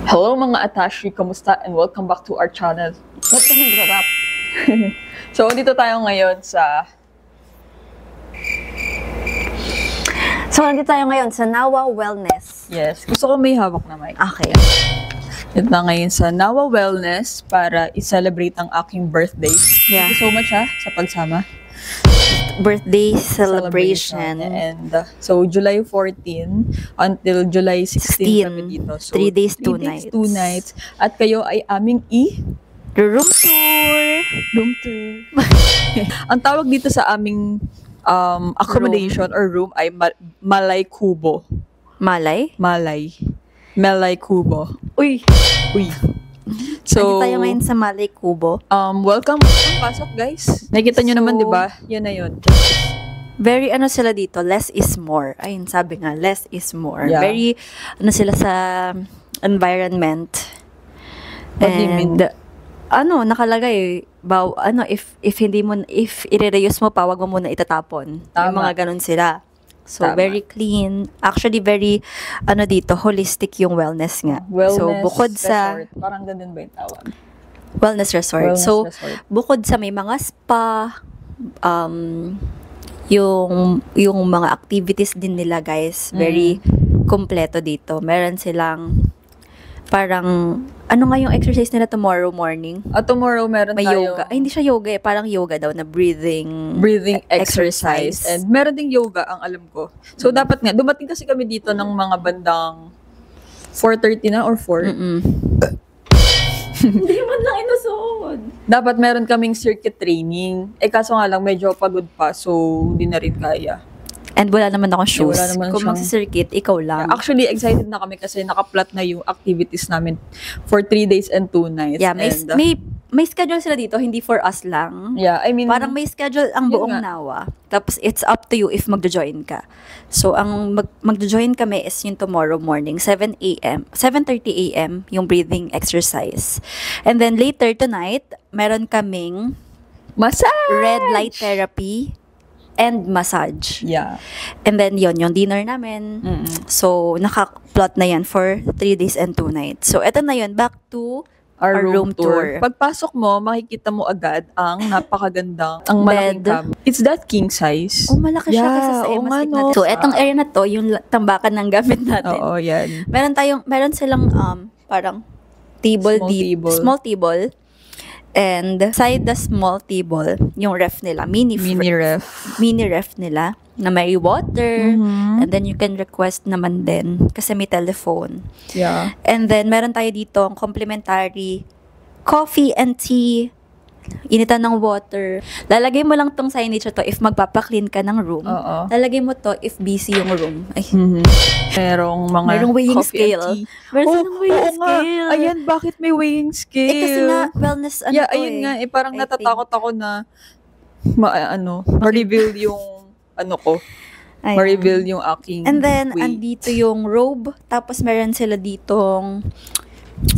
Hello mga Atashi, kamusta? And welcome back to our channel. Ba't ka nag-rap? So, dito tayo ngayon sa... nandito tayo ngayon sa Nawa Wellness. Yes, gusto ko may hawak na mic. Okay. Dito na ngayon sa Nawa Wellness para i-celebrate ang aking birthday. Yeah. Thank you so much sa pagsama. Birthday celebration. And so, July 14 until July 16 kami dito. So, 3 days, 2 nights. nights. 2 nights. At kayo ay aming Room tour. room tour. Ang tawag dito sa aming accommodation or room ay Malay Kubo. Malay? Malay Kubo. Uy. So, Nandito tayo ngayon sa Malay Kubo. welcome. Pasok, guys. Nakikita nyo naman, di ba? Yan na yun. Very sila dito, less is more. Ayun, sabi nga, less is more. Yeah. Very, sila sa environment. What do you mean? Nakalagay, if i-reuse mo pa, wag mo muna itatapon. Tama. Yung mga ganun sila. So, Tama. very clean. Actually, very, dito, holistic yung wellness nga. Wellness so, bukod sa resort. Parang ganun ba yung tawag? wellness resort. Wellness So, resort. bukod sa may mga spa, yung mga activities din nila, guys, very kompleto dito. Meron silang parang, yung exercise nila tomorrow morning? Tomorrow meron May tayong yoga. Ay, hindi siya yoga eh. Parang yoga daw na breathing exercise. And meron ding yoga, ang alam ko. So, dapat nga, dumating kasi kami dito ng mga bandang 4:30 na or 4. Hindi man lang inusod. Dapat meron kaming circuit training. Kaso nga lang, medyo pagod pa. So, hindi na rin kaya. And wala naman akong shoes. Wala naman Kung siyang- magsi-circuit, ikaw lang. Actually, excited na kami kasi naka-plot na yung activities namin for 3 days and 2 nights. Yeah, may, And, may schedule sila dito, hindi for us lang. yeah, I mean, Parang may schedule ang Yun buong nga. Nawa. Tapos, it's up to you if magjo-join ka. So, ang magjo-join kami is yung tomorrow morning, 7:30 a.m., yung breathing exercise. And then, later tonight, meron kaming massage! red light therapy and massage. Yeah. And then, yung dinner namin. So, naka-plot na yan for 3 days and 2 nights. So, eto na yun, back to Our room room tour. Pagpasok mo, makikita mo agad ang napakagandang, ang malaking Bed. cam. It's that king size. Oh, malaki siya Yeah, kasi sa oo Emma nga, Stick no. natin. So, etong area na to, yung tambakan ng gamit natin. Oo, yan. Meron silang parang small table. And side the small table, yung ref nila, mini ref nila, na may water. And then you can request naman din kasi may telephone. Yeah. And then meron tayo dito ang complimentary coffee and tea, initan ng water. Lalagay mo lang tong signage to if magpapa-clean ka ng room. Oo. Lalagay mo to if busy yung room. Ay, Merong weighing coffee and scale. tea. Meron silang weighing oo nga. scale. Ayan, bakit may weighing scale? Kasi nga, wellness yeah, to ayun nga. Parang I natatakot ako na ma-reveal yung ko. Ayan. Ma-reveal yung aking And then, weight. andito yung robe. Tapos, meron sila ditong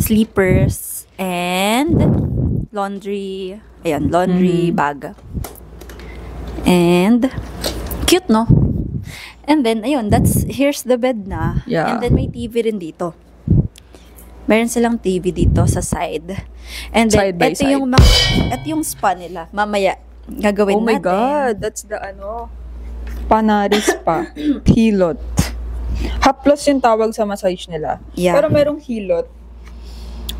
slippers and laundry bag. And, cute, no? And then, ayun, here's the bed na. Yeah. And then, may TV rin dito. Meron silang TV dito sa side. And then, Side by ito side. ito yung spa nila. Mamaya, gagawin Oh my natin. God, that's the Panaris pa. Hilot. Haplos yung tawag sa massage nila. Yeah. Pero merong hilot.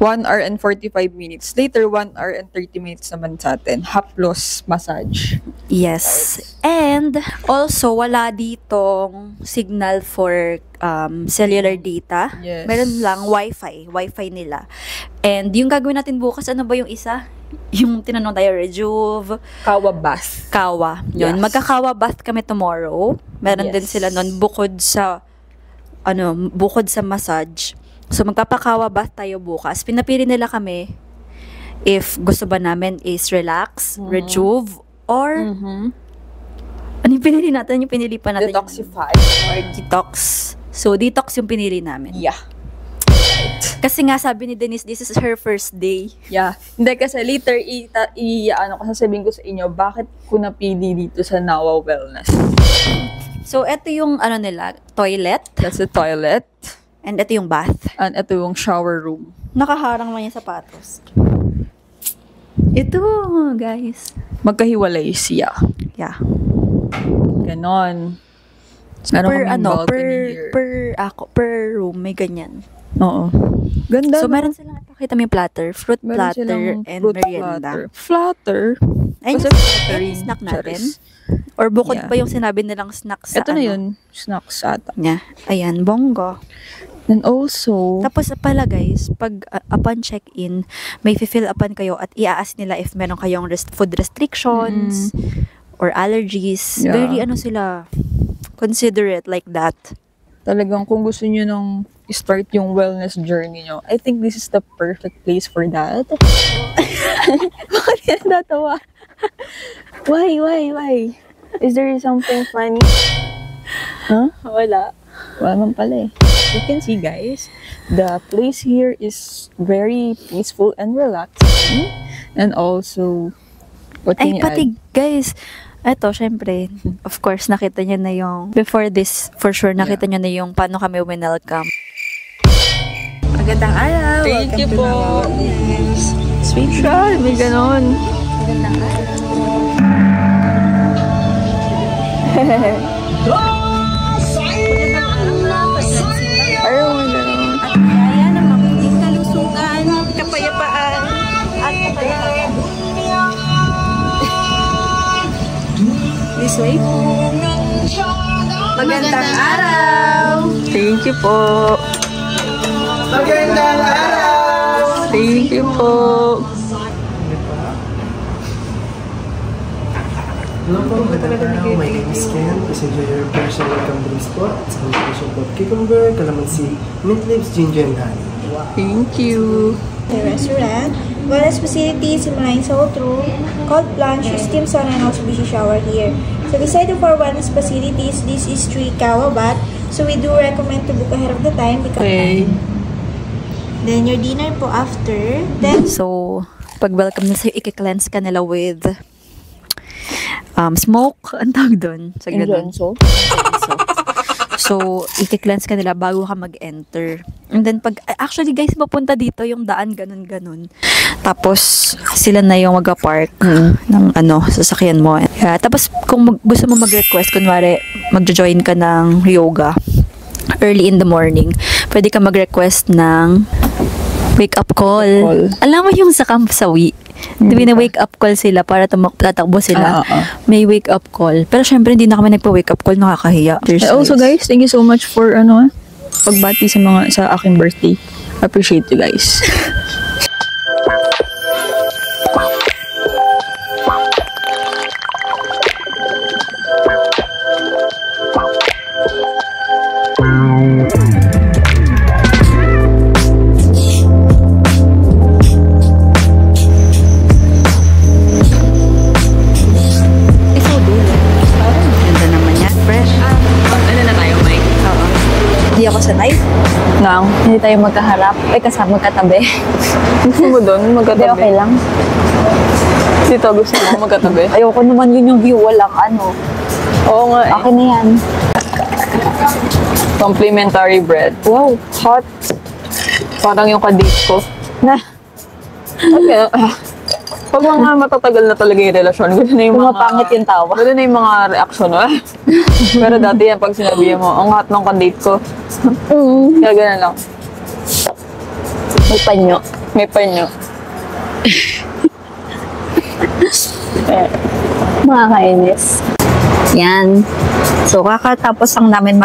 1 hour and 45 minutes. Later, 1 hour and 30 minutes naman sa atin. Haplos massage. Yes. And also, wala ditong signal for cellular data. Yes. Meron lang Wi-Fi nila. And yung gagawin natin bukas, ano ba yung isa? Yung tinanong tayo, Rejuve, Kawa bath. Kawa. Yun. Yes. Magkakawa bath kami tomorrow. Meron din Yes. sila nun bukod sa massage. So, magpapakawa bath tayo bukas. Pinapili nila kami if gusto ba namin is relax, rejuve, or ano yung pinili natin? Yung pinili pa natin. Detoxify. Or detox. So, detox yung pinili namin. Yeah. Kasi nga sabi ni Denise, this is her first day. Yeah. Hindi kasi later, sasabihin ko sa inyo, bakit ko napili dito sa Nawa Wellness. So, ito yung nila, toilet. That's the toilet. And ito yung bath. And ito yung shower room. Nakaharang lang yung sapatos. Ito, guys. Magkahiwalay siya. Yeah. Ganon. Meron per room, may ganyan. Oo. Ganda. So, meron silang, pakita mo yung platter, fruit platter, and merienda. Flatter? Ay, kasi yung snack natin. Or bukod pa yung sinabi nilang snacks sa ito na yun, snacks ata. Yeah. Ayan, bongo. And also, tapos pala guys, pag upon check-in, may fill upan kayo at i-ask nila if meron kayong food restrictions or allergies. Yeah. Very sila, considerate like that. Talagang kung gusto nyo nung start yung wellness journey nyo, I think this is the perfect place for that. Bakit yan natawa? Why? Is there something funny? Huh? Wala. Wala man pala eh. You can see guys, the place here is very peaceful and relaxing. And also, what can you pati add? Guys, eto, syempre, of course, nakita nyo na yung, before this, for sure, nakita nyo na yung paano kami welcome. Magandang araw! Thank you po! Sweet shot! May ganon! Magandang araw! Ayaw mo ganon! At kaya ng mabuting kalusugan, kapayapaan, at kapayapaan. This way. Magandang araw! Thank you po! Magandang araw! Thank you po! Hello po, magandang araw. My name is Ken. Please enjoy your personal welcome drinks po. It's a combination of cucumber, calamansi, mint leaves, ginger, and honey. Thank you! The restaurant, wellness facilities, Himalayan Salt Room, cold plunge, steam sauna, and also busy shower here. So beside of our wellness facilities, this is Kawa Bath. So we do recommend to book ahead of the time because then your dinner po after. Then So, pag welcome na sa'yo, i-cleanse ka nila with smoke, ang tawag doon. Sa ganun. So, i-cleanse ka nila bago ka mag-enter. And then, actually guys, mapunta dito yung daan, ganun-ganun. Tapos, sila na yung mag-park ng sasakyan mo. Yeah, tapos, kung gusto mo mag-request, kunwari, mag-join ka ng yoga early in the morning, pwede ka mag-request ng wake-up call. Alam mo yung sa Camp Sawi, wake up call sila para tatakbo sila. May wake up call. Pero syempre hindi na kami nagpa-wake up call, nakakahiya. Also guys, thank you so much for pagbati sa aking birthday. Appreciate you guys. Ako sanay. Hindi tayo magkaharap. Kasama magkatabi. Gusto mo doon? Magkatabi? Hindi, okay lang. Dito, gusto mo magkatabi? Ayoko naman yun yung view. Walang Oo nga eh. Okay na yan. Complimentary bread. Wow, hot. Parang yung kadate ko. Okay. Pag mga matatagal na talaga yung relasyon, gano'n na yung Pumapangit yung tawa. Gano'n na yung mga reaction. Pero dati yan, pag sinabi mo, ang hot ng kadate ko. Kaya gano'n lang. May panyo. May panyo. Mga kainis. Yan. So, kakatapos lang namin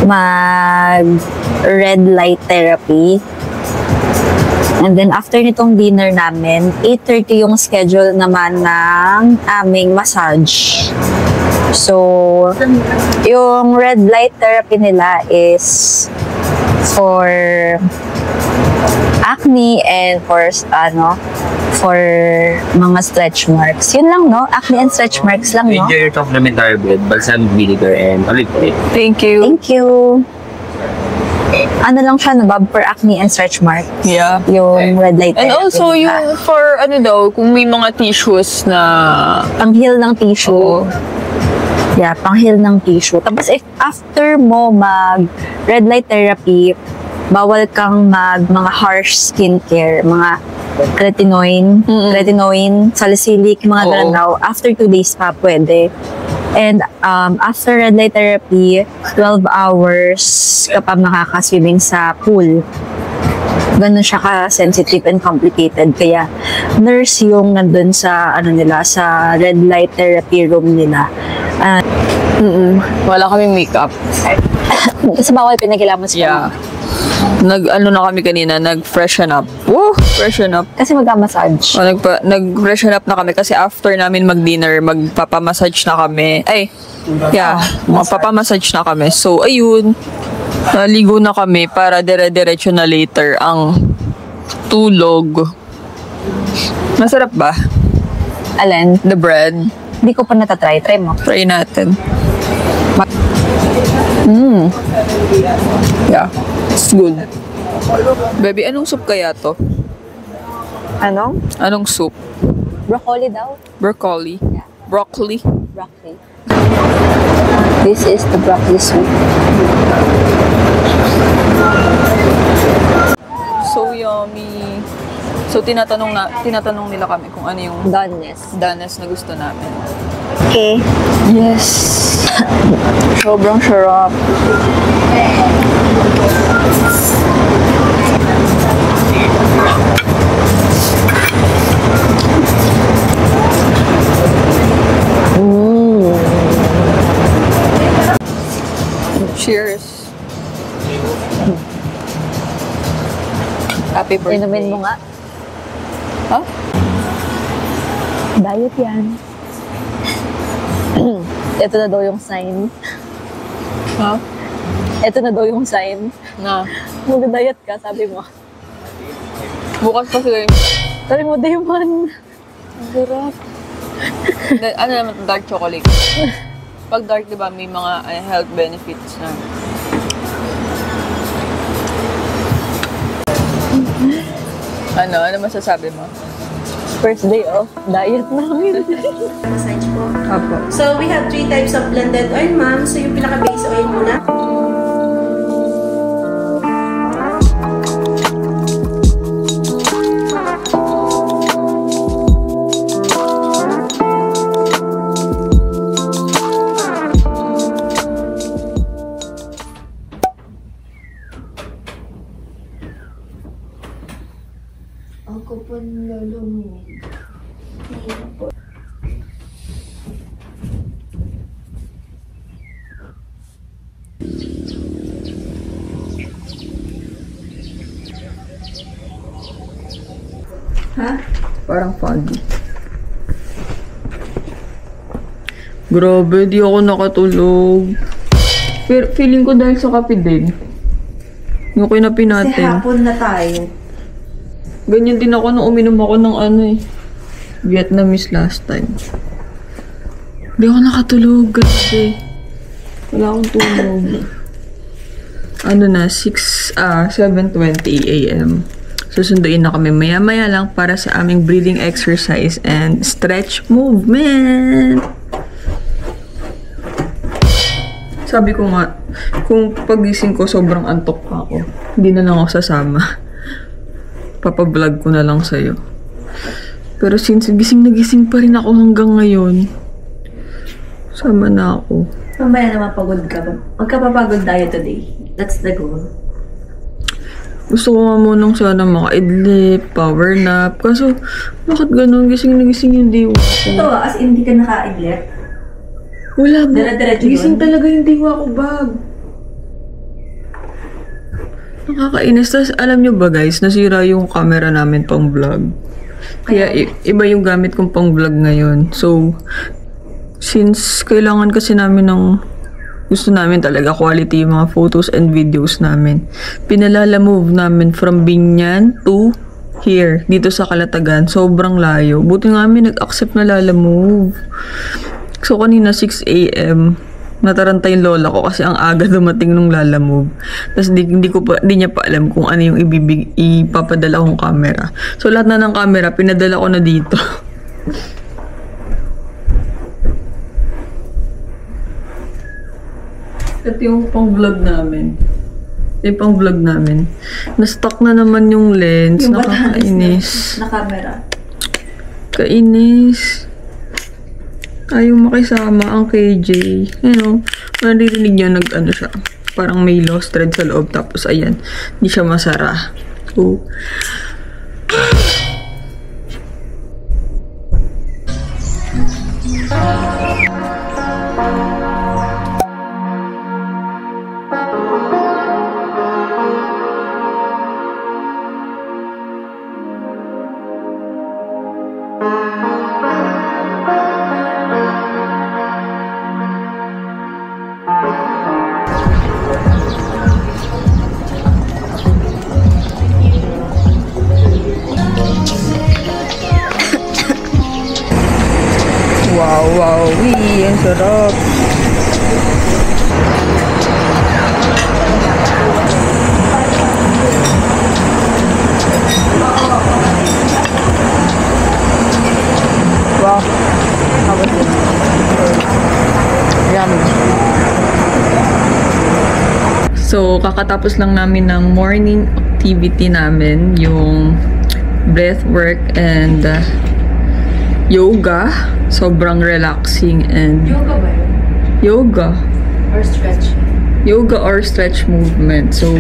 mag red light therapy. And then, after nitong dinner namin, 8:30 yung schedule naman ng aming massage. So, yung red light therapy nila is for acne and for mga stretch marks. Yun lang, no? Acne and stretch marks lang, no? Enjoy your complimentary bread, balsamic vinegar, and olive oil. Thank you. Thank you. ano lang siya, nabab for acne and stretch mark. Yeah. Yung red light And therapy. also, yung for ano daw, kung may mga tissues na... Pang-heal ng tissue. Oo. Yeah, pang-heal ng tissue. Tapos if after mo mag red light therapy, bawal kang mga harsh skincare, mga retinoid, salicylic, mga Oo. ganun daw. After 2 days pa, pwede. And after red light therapy, 12 hours ka pa makakaswimming sa pool. Ganun siya ka-sensitive and complicated. Kaya nurse yung nandun sa, sa red light therapy room nila. Wala kaming makeup. Kasi bawal pinagilamos ka. Yeah. Nag-ano na kami kanina, nag-freshen up. Woo! Freshen up. Kasi magka-massage. Nag-freshen up na kami kasi after namin mag-dinner, magpapamassage na kami. Magpapamassage na kami. So, ayun. Naligo na kami para dire-diretso na later ang tulog. Masarap ba? Alin? The bread. Hindi ko pa natatry. Try mo. Try natin. Yeah. It's good. Baby, anong soup kaya to? Ano? Anong soup? Broccoli daw. Broccoli. Broccoli. Broccoli. This is the broccoli soup. So yummy. So tinatanong nila kami kung ano yung Doneness. danas na gusto namin. Okay. Yes. Sobrang sarap. Cheers. Happy birthday. Inumin mo nga. Huh? Diet yan. Ito na daw yung sign. Huh? Ito na daw yung sign. Na. Mag-diet ka, sabi mo. Bukas pa sila yung... Sabi mo, day one. Ang sarap. Ano naman, dark chocolate. Pag dark, di ba, may mga health benefits na. Ano masasabi mo? First day of diet namin. Massage po. Apo. So, we have 3 types of blended oil, ma'am. So, yung pinaka-base oil muna. Ako po nalulungin. Ha? Parang foggy. Grabe, di ako nakatulog. Pero feeling ko dahil sa kape din. Yung kinapi Kasi natin. hapon na tayo. Ganyan din ako nung uminom ako ng Vietnamese last time. Di ako nakatulog. Grabe. Wala akong tulog. 7:20 a.m. Susunduin na kami maya-maya lang para sa aming breathing exercise and stretch movement. Sabi ko nga, kung pagising ko sobrang antok pa ako, hindi na lang ako sasama. Papablog ko na lang sa'yo. Pero since gising na gising pa rin ako hanggang ngayon, sama na ako. Mamaya naman pagod ka ba? Magkapapagod tayo today. That's the goal. Gusto ko nga munang sana makaidlip, power nap. Kaso, bakit ganun? Gising na gising yung diwa ko. Ito, as in, hindi ka naka-iglet. Wala ba? Dire-diretso Gising yun? talaga yung diwa ko, bag. Nakakainis. Tapos, alam nyo ba guys, nasira yung camera namin pang vlog. Kaya, iba yung gamit kong pang vlog ngayon. So, since kailangan kasi namin ng gusto namin talaga quality yung mga photos and videos namin, pinalala-move namin from Binyan to here, dito sa Calatagan. Sobrang layo. Buti nga kami nag-accept na lala-move. So, kanina 6 a.m. nataranta yung lola ko kasi ang aga dumating nung lalamove. Tapos di niya pa alam kung ano yung ipapadala kong camera. So lahat na ng camera, pinadala ko na dito. Ito yung pang-vlog namin. Na-stuck na naman yung lens. Yung nakakainis. na camera. Kainis. Ayaw makisama ang KJ. Maririnig niya nag-ano siya. Parang may lost thread sa loob. Tapos ayan, hindi siya masara. So, wow, ang sarap. Wow. How was it? Yummy. So, kakatapos lang namin ng morning activity namin, yung breathwork and yoga. Sobrang relaxing and Yoga ba yun? yoga. Or stretch? Yoga or stretch movement. So,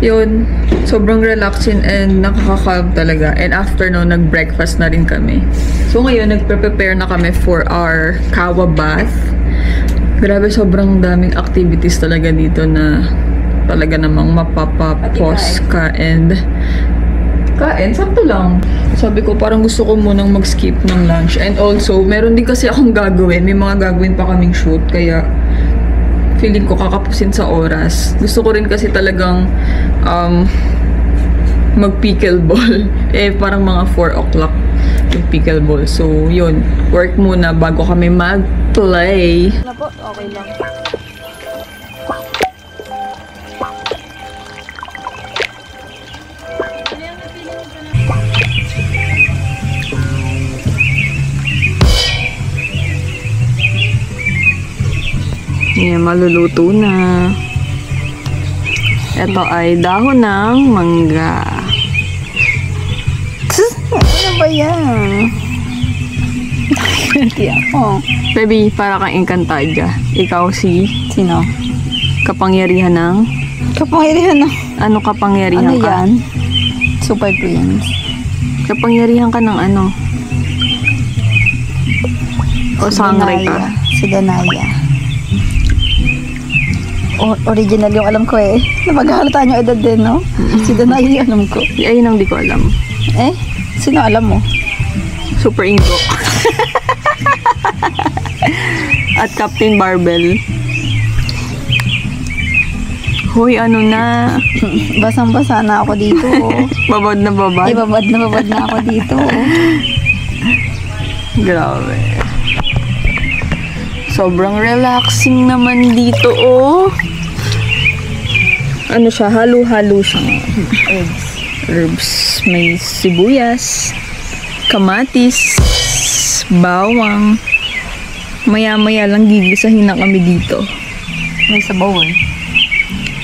yun. Sobrang relaxing and nakaka-calm talaga. And after no, nag-breakfast na rin kami. So, ngayon, nagpe-prepare na kami for our kawa bath. Grabe, sobrang daming activities talaga dito na talaga namang mapapapos ka and kain, sakto lang. Sabi ko, parang gusto ko munang mag-skip ng lunch. And also, meron din kasi akong gagawin. May mga gagawin pa kaming shoot. Kaya, feeling ko kakapusin sa oras. Gusto ko rin kasi talagang mag-pickleball. Parang mga 4 o'clock yung pickleball. So, yun. Work muna bago kami mag-play. Ano po? Okay lang. Yan, maluluto na. Ito ay dahon ng mangga. Ano ba yan? Hindi ako. Baby, para kang Encantadia. Ikaw si Sino? kapangyarihan ng... Kapangyarihan na. Ano kapangyarihan Ano ka? yan? Super Twins. Kapangyarihan ka ng ano? O sangre ka? Si Danaya. Original yung alam ko eh. Napaghalata niyo edad din, no? Si Danaya yung alam ko. Ayun ang di ko alam. Sino alam mo? Super Ingo. At Captain Barbell. Hoy, ano na? Basang-basa na ako dito. Babad na babad. Babad na ako dito. Grabe. Sobrang relaxing naman dito, oh. Ano siya? Halo-halo siya. Herbs. May sibuyas, kamatis, bawang. Maya-maya lang gigisahin na kami dito. May sabaw eh.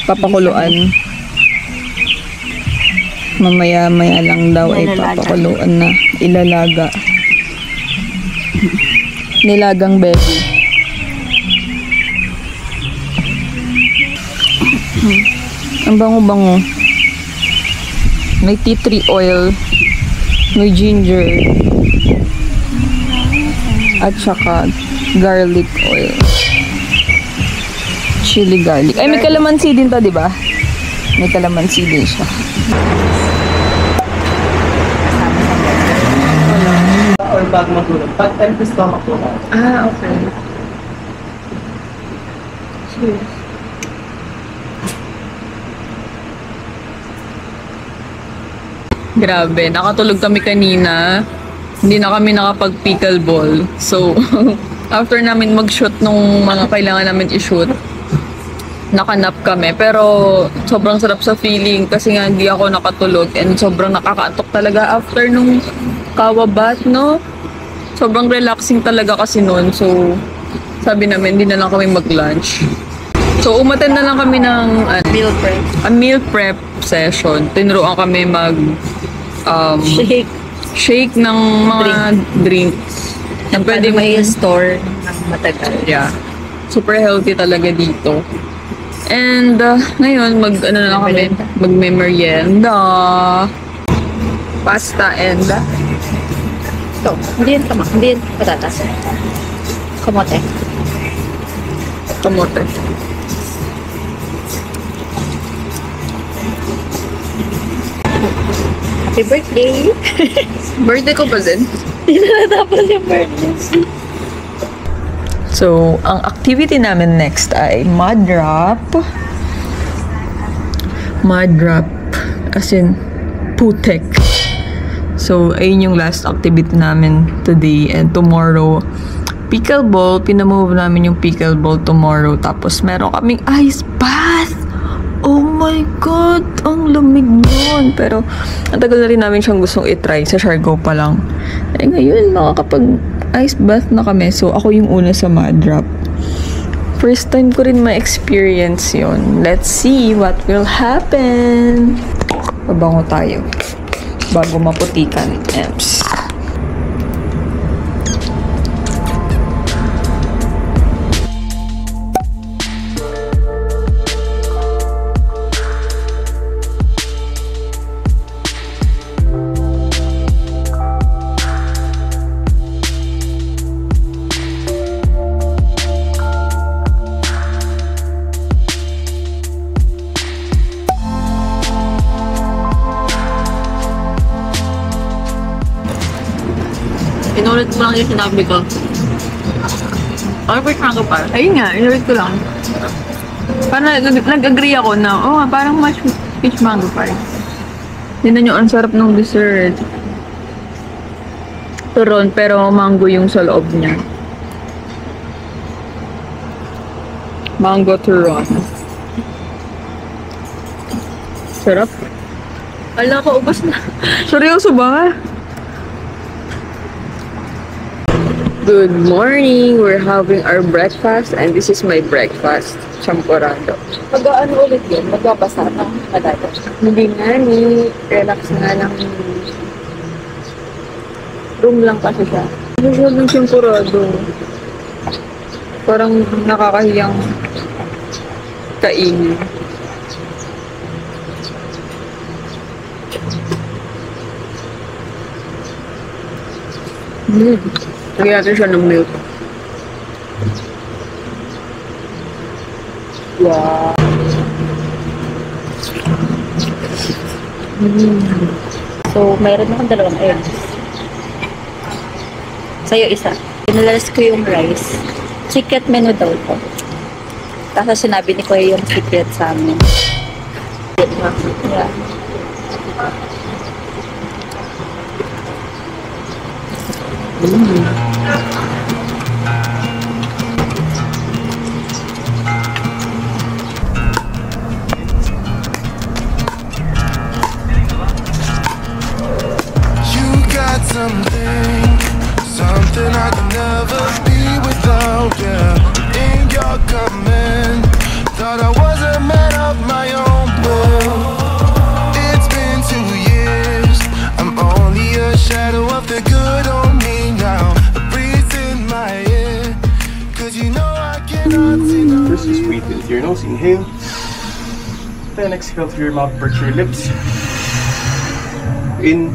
Papakuluan. Mamaya-maya lang daw ay papakuluan na. Ilalaga. Nilagang baby. Ang bango-bango. May tea tree oil. May ginger. At saka garlic oil. Chili garlic. Ay, may kalamansi din to, di ba? May kalamansi din siya. Or bago matulog. Pag time to stomach po. Ah, okay. Cheers. Grabe, nakatulog kami kanina. Hindi na kami nakapag-pickleball. So, after namin mag-shoot nung mga kailangan namin i-shoot, nakanap kami. Pero sobrang sarap sa feeling kasi nga hindi ako nakatulog and sobrang nakakaantok talaga after nung kawabat, no? Sobrang relaxing talaga kasi noon. So, sabi namin, hindi na lang kami mag-lunch. So, umattend na lang kami ng meal prep session. Tinuruan kami mag shake ng mga drinks. Na pwede may store ng matagal. Yeah. Super healthy talaga dito. And ngayon, mag-merienda. Pasta and Ito, hindi yun patatas. Kamote. kamote. Happy birthday! Birthday ko ba din? Hindi na natapos yung birthday. So, ang activity namin next ay mud wrap. Mud wrap. As in, putek. So, ayun yung last activity namin today. And tomorrow, pickleball. Pinamove namin yung pickleball tomorrow. Tapos, meron kaming ice bath. Oh my God! Ang lamig nun. Pero, ang tagal na rin namin siyang gustong itry. Sa Siargao pa lang. Eh, ngayon, makakapag ice bath na kami. So, ako yung una sa mud wrap. First time ko rin ma-experience yun. Let's see what will happen. Pabango tayo. Bago maputikan. Eps. Inulit mo lang yung sinabi ko. Okay, first mango pa. Ayun nga, inulit ko lang. Parang nag-agree ako na, parang peach mango pie. Tignan nyo, ang sarap ng dessert. Turon, pero mango yung sa loob niya. Mango turon. Sarap. Ala ko, ubos na. Seryoso ba? Good morning! We're having our breakfast and this is my breakfast. Champorado. Mag-ano ulit yun? Magbabasa ng madalo. Hindi nga ni relax nga lang. Room lang kasi siya. Gusto ng champorado. Parang nakakahiyang kainin. Lagyan natin siya ng milk. Wow. So, mayroon akong dalawang eggs. Sa'yo isa. Pinalas ko yung rice. Secret menu daw ko. Tapos sinabi ni Kuya yung secret sa amin. Yeah. Something I can never be without, yeah. In your command, thought I was a man of my own, but it's been 2 years. I'm only a shadow of the good on me now. A breeze in my ear, 'cause you know I cannot see no. First, just breathe in through your nose, inhale. Then exhale through your mouth, perch your lips. In.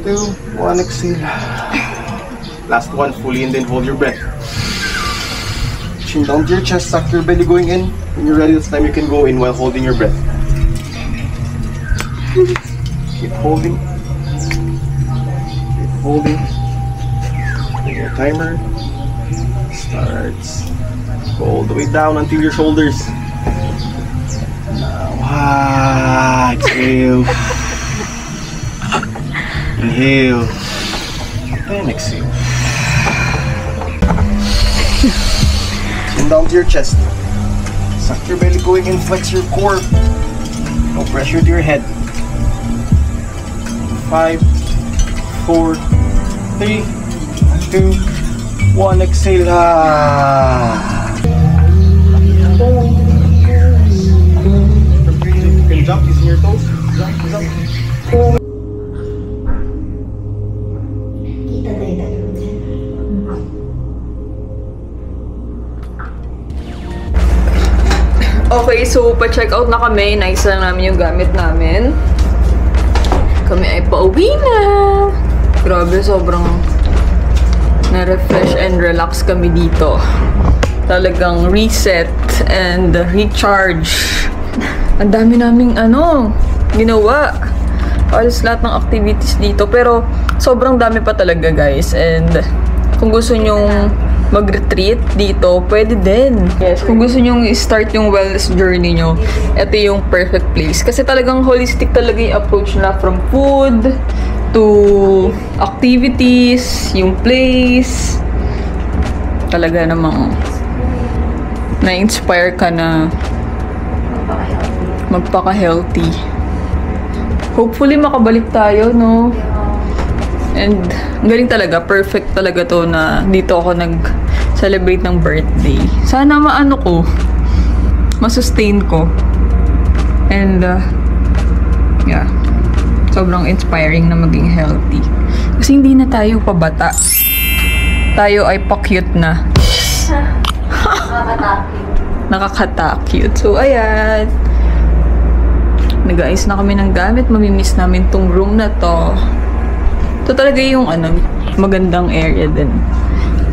2, 1, exhale. Last one, fully, and then hold your breath. Chin down to your chest, suck your belly going in. When you're ready, this time you can go in while holding your breath. Keep holding. Keep holding. Then your timer starts. Go all the way down until your shoulders. Now, exhale. Inhale and exhale. Chin down to your chest. Suck your belly going in, flex your core. No pressure to your head. 5, 4, 3, 2, 1. Exhale. From breathing, you can jump using your toes. Jump, jump. Okay, so pa-check out na kami. Nice lang namin yung gamit namin. Kami ay pauwi na. Grabe, sobrang na-refresh and relax kami dito. Talagang reset and recharge. Ang dami naming ginawa. Alas lahat ng activities dito. Pero sobrang dami pa talaga, guys. And kung gusto nyong mag-retreat dito, pwede din. Yes, kung gusto nyong i-start yung wellness journey nyo, ito yung perfect place. Kasi talagang holistic talaga yung approach nila, from food to activities, yung place. Talaga namang na-inspire ka na magpaka-healthy. Hopefully makabalik tayo, no? And ang galing talaga, perfect talaga to na dito ako nag-celebrate ng birthday. Sana masustain ko. And yeah, sobrang inspiring na maging healthy. Kasi hindi na tayo pabata. Tayo ay pa-cute na. Nakakata-cute. So ayan, nag-ayos na kami ng gamit. Mamimiss namin tong room na to. Ito talaga yung magandang area din.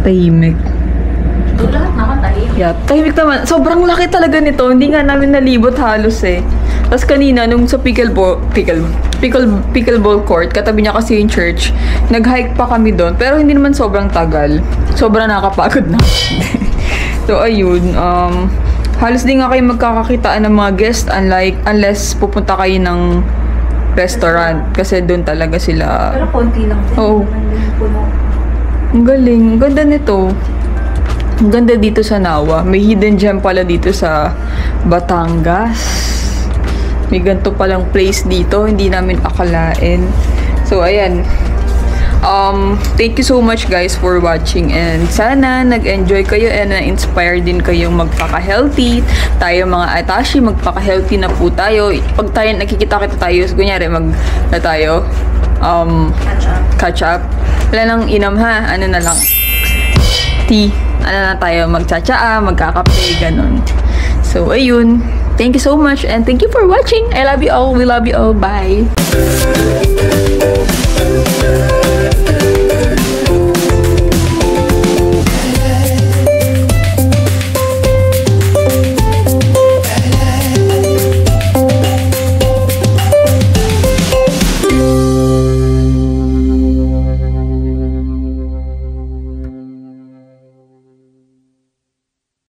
Tahimik. Lahat naman tahimik. Yeah, tahimik naman. Sobrang laki talaga nito. Hindi nga namin nalibot halos eh. Tapos kanina, nung sa pickleball court, katabi niya kasi yung church, nag-hike pa kami doon. Pero hindi naman sobrang tagal. Sobrang nakakapagod na. So, ayun. Halos di nga kayo magkakakitaan ng mga guest unless pupunta kayo ng restaurant. Kasi doon talaga sila. Pero konti lang. Oo. Ang galing. Ang ganda nito. Ang ganda dito sa Nawa. May hidden gem pala dito sa Batangas. May ganito palang place dito. Hindi namin akalain. So, ayan. Thank you so much guys for watching, and sana nag-enjoy kayo and na-inspire din kayong magpaka-healthy. Tayo mga Atashi, magpaka-healthy na po tayo. Pag tayo nakikita-kita tayo, kunyari catch up. Wala nang inam ha, na lang tea. Na tayo, magtsatsaa, magkakape, ganun. So ayun, thank you so much and thank you for watching. I love you all, we love you all, bye.